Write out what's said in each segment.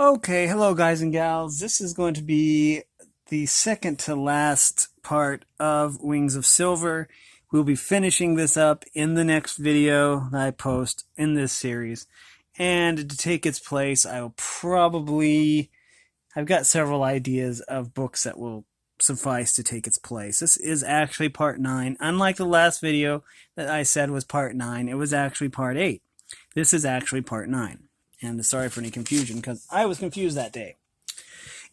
Okay, hello guys and gals. This is going to be the second to last part of Wings of Silver. We'll be finishing this up in the next video that I post in this series. And to take its place, I've got several ideas of books that will suffice to take its place. This is actually part 9. Unlike the last video that I said was part 9, it was actually part 8. This is actually part 9. And sorry for any confusion, because I was confused that day.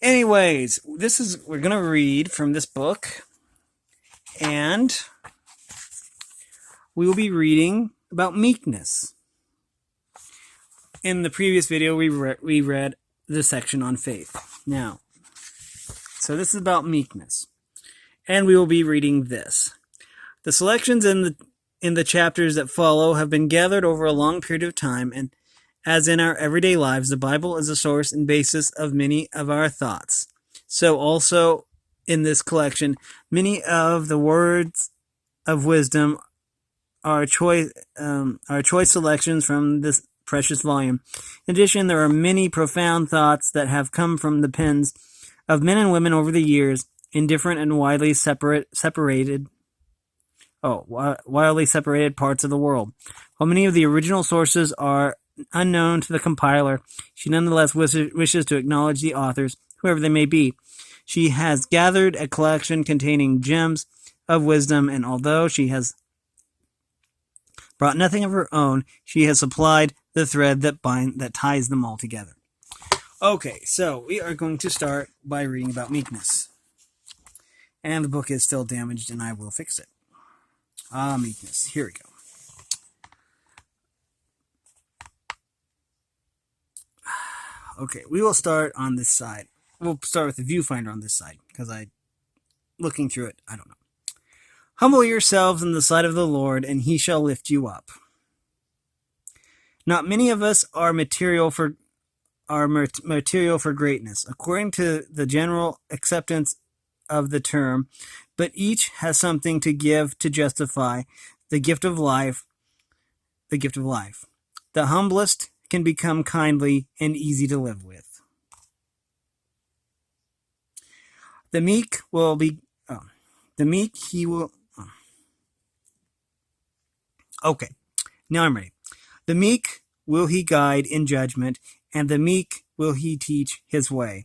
Anyways, we're going to read from this book, and we will be reading about meekness. In the previous video, we read the section on faith. Now, so this is about meekness, and we will be reading this. The selections in the chapters that follow have been gathered over a long period of time, and as in our everyday lives, the Bible is the source and basis of many of our thoughts. So also in this collection, many of the words of wisdom are choice selections from this precious volume. In addition, there are many profound thoughts that have come from the pens of men and women over the years in different and widely separated parts of the world. While many of the original sources are unknown to the compiler, she nonetheless wishes to acknowledge the authors, whoever they may be. She has gathered a collection containing gems of wisdom, and although she has brought nothing of her own, she has supplied the thread that ties them all together. Okay, so we are going to start by reading about meekness. And the book is still damaged, and I will fix it. Meekness. Here we go. Okay, we will start on this side. We'll start with the viewfinder on this side, because looking through it, I don't know. Humble yourselves in the sight of the Lord, and he shall lift you up. Not many of us are material for greatness, according to the general acceptance of the term, but each has something to give to justify the gift of life. The humblest can become kindly and easy to live with. The meek he will. Okay, now I'm ready. The meek will he guide in judgment, and the meek will he teach his way.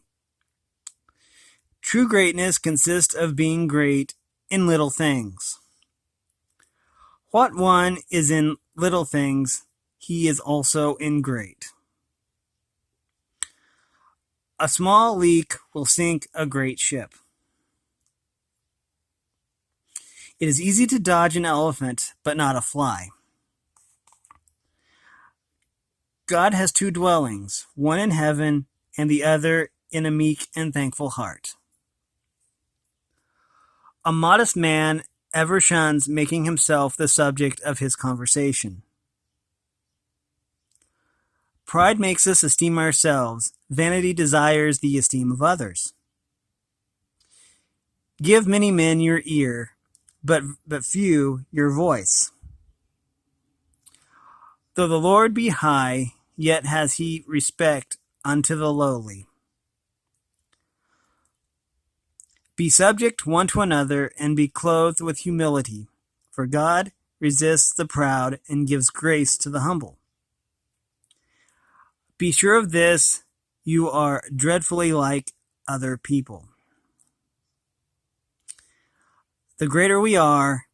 True greatness consists of being great in little things. What one is in little things, he is also in great. A small leak will sink a great ship. It is easy to dodge an elephant, but not a fly. God has two dwellings, one in heaven and the other in a meek and thankful heart. A modest man ever shuns making himself the subject of his conversation. Pride makes us esteem ourselves. Vanity desires the esteem of others. Give many men your ear, but few your voice. Though the Lord be high, yet has he respect unto the lowly. Be subject one to another, and be clothed with humility, for God resists the proud and gives grace to the humble. Be sure of this, you are dreadfully like other people. The greater we are,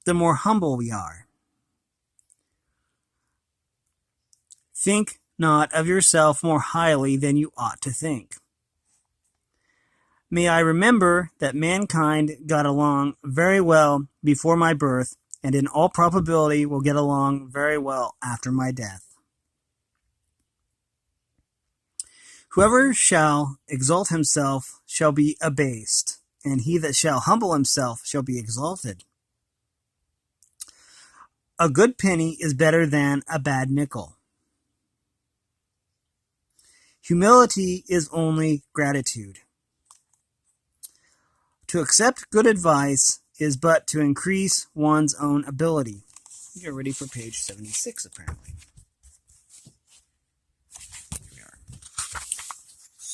the more humble we are. Think not of yourself more highly than you ought to think. May I remember that mankind got along very well before my birth, and in all probability will get along very well after my death. Whoever shall exalt himself shall be abased, and he that shall humble himself shall be exalted. A good penny is better than a bad nickel. Humility is only gratitude. To accept good advice is but to increase one's own ability. You're ready for page 76, apparently. Here we are.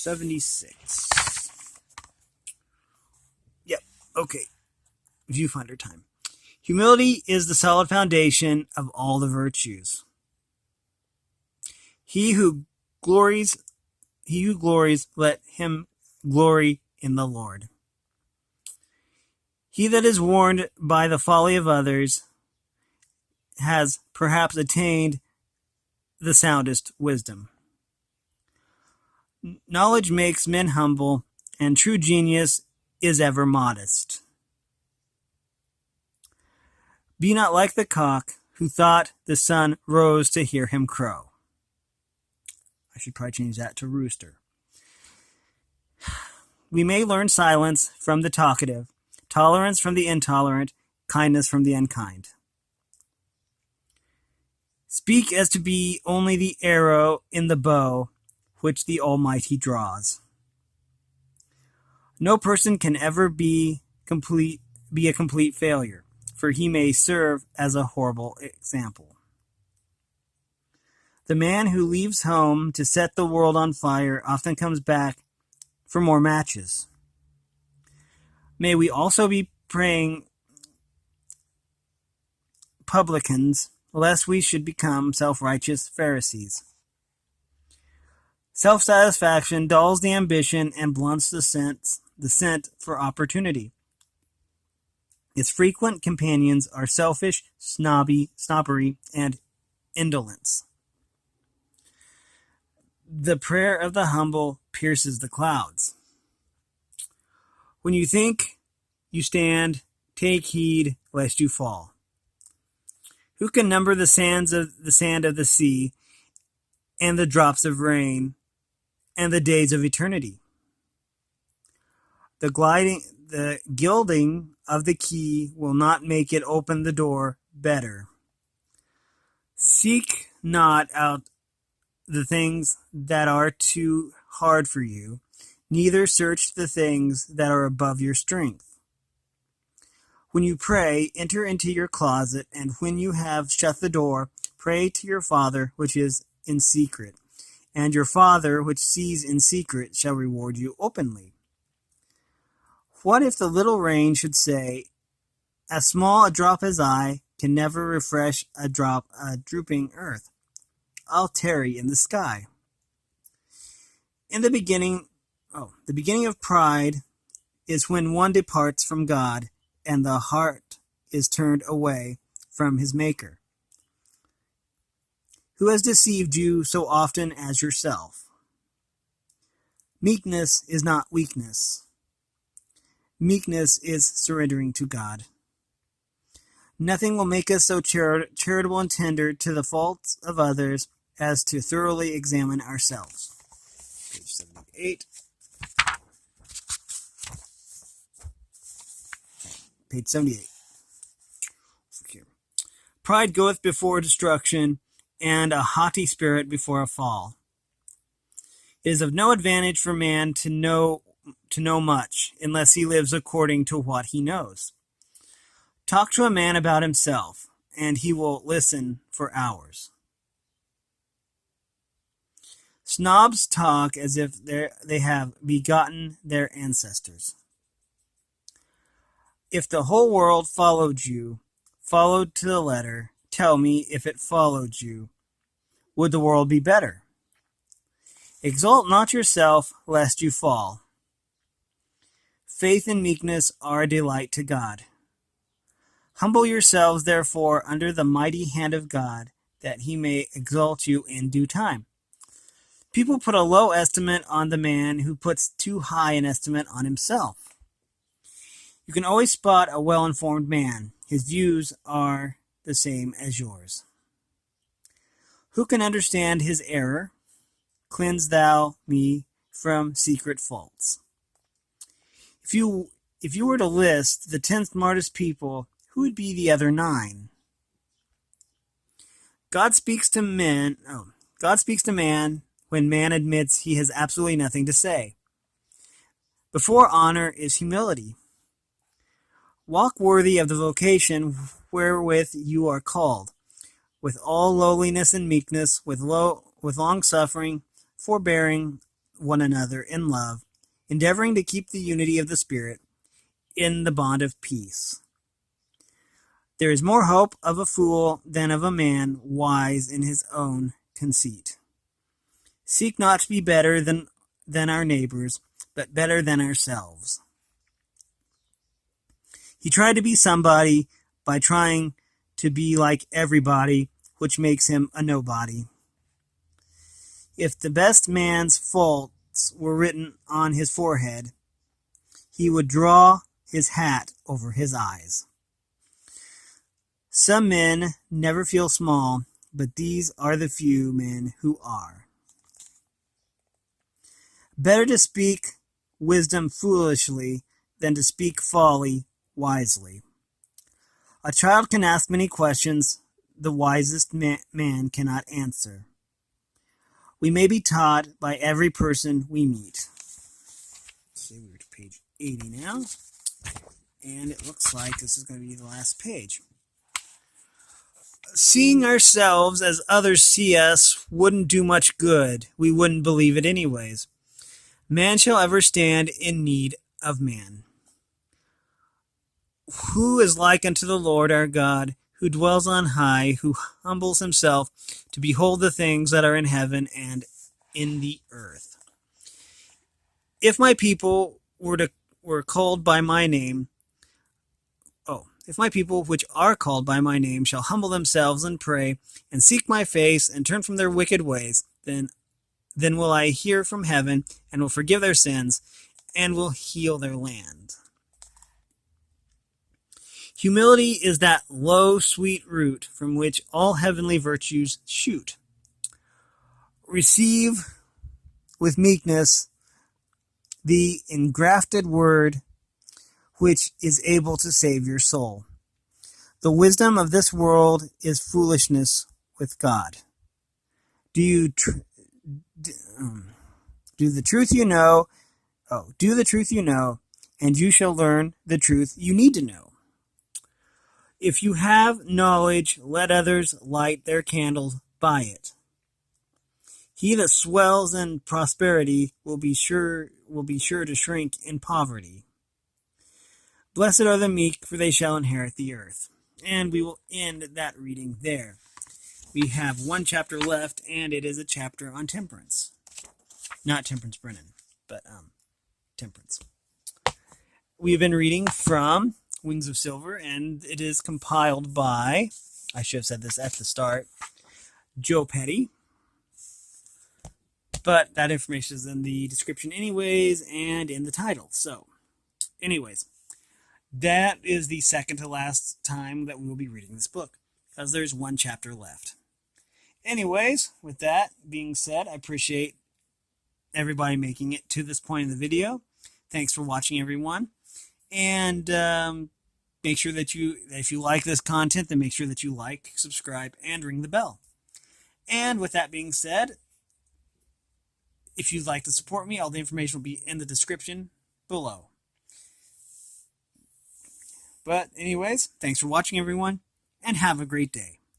76. Yep, okay. Viewfinder time. Humility is the solid foundation of all the virtues. He who glories, let him glory in the Lord. He that is warned by the folly of others has perhaps attained the soundest wisdom. Knowledge makes men humble, and true genius is ever modest. Be not like the cock who thought the sun rose to hear him crow. I should probably change that to rooster. We may learn silence from the talkative, tolerance from the intolerant, kindness from the unkind. Speak as to be only the arrow in the bow which the Almighty draws. No person can ever be a complete failure, for he may serve as a horrible example. The man who leaves home to set the world on fire often comes back for more matches. May we also be praying publicans, lest we should become self-righteous Pharisees. Self-satisfaction dulls the ambition and blunts the scent for opportunity. Its frequent companions are selfish, snobbery, and indolence. The prayer of the humble pierces the clouds. When you think you stand, take heed lest you fall. Who can number the sand of the sea, and the drops of rain, and the days of eternity? The gilding of the key will not make it open the door better. Seek not out the things that are too hard for you, neither search the things that are above your strength. When you pray, enter into your closet, and when you have shut the door, pray to your Father which is in secret, and your Father which sees in secret shall reward you openly. What if the little rain should say, as small a drop as I can never refresh a drooping earth? I'll tarry in the sky. The beginning of pride is when one departs from God and the heart is turned away from his Maker. Who has deceived you so often as yourself? Meekness is not weakness. Meekness is surrendering to God. Nothing will make us so charitable and tender to the faults of others as to thoroughly examine ourselves. Page 78. Page 78. Pride goeth before destruction, and a haughty spirit before a fall. It is of no advantage for man to know much, unless he lives according to what he knows. Talk to a man about himself, and he will listen for hours. Snobs talk as if they have begotten their ancestors. If the whole world followed to the letter, tell me if it followed you, would the world be better? Exalt not yourself, lest you fall. Faith and meekness are a delight to God. Humble yourselves, therefore, under the mighty hand of God, that he may exalt you in due time. People put a low estimate on the man who puts too high an estimate on himself. You can always spot a well-informed man. His views are the same as yours. Who can understand his error? Cleanse thou me from secret faults. If you were to list the 10 smartest people, who would be the other 9? God speaks to man when man admits he has absolutely nothing to say. Before honor is humility. Walk worthy of the vocation wherewith you are called, with all lowliness and meekness, with long suffering, forbearing one another in love, endeavoring to keep the unity of the Spirit in the bond of peace. There is more hope of a fool than of a man wise in his own conceit. Seek not to be better than our neighbors, but better than ourselves. He tried to be somebody by trying to be like everybody, which makes him a nobody. If the best man's faults were written on his forehead, he would draw his hat over his eyes. Some men never feel small, but these are the few men who are. Better to speak wisdom foolishly than to speak folly wisely. A child can ask many questions the wisest man cannot answer. We may be taught by every person we meet. So we're to page 80 now, and it looks like this is going to be the last page. Seeing ourselves as others see us wouldn't do much good. We wouldn't believe it anyways. Man shall ever stand in need of man. Who is like unto the Lord our God, who dwells on high, who humbles himself to behold the things that are in heaven and in the earth? If my people were called by my name, if my people which are called by my name shall humble themselves and pray and seek my face and turn from their wicked ways, then will I hear from heaven and will forgive their sins and will heal their land. Humility is that low, sweet root from which all heavenly virtues shoot. Receive with meekness the engrafted word which is able to save your soul. The wisdom of this world is foolishness with God. Do the truth you know, and you shall learn the truth you need to know. If you have knowledge, let others light their candles by it. He that swells in prosperity will be sure to shrink in poverty. Blessed are the meek, for they shall inherit the earth. And we will end that reading there. We have one chapter left, and it is a chapter on temperance. Not Temperance Brennan, but temperance. We've been reading from Wings of Silver, and it is compiled by, I should have said this at the start, Joe Petty. But that information is in the description anyways, and in the title. So, anyways, that is the second to last time that we will be reading this book, because there's one chapter left. Anyways, with that being said, I appreciate everybody making it to this point in the video. Thanks for watching, everyone. And make sure that if you like this content, then make sure that you like, subscribe, and ring the bell. And with that being said, if you'd like to support me, all the information will be in the description below. But anyways, thanks for watching, everyone, and have a great day.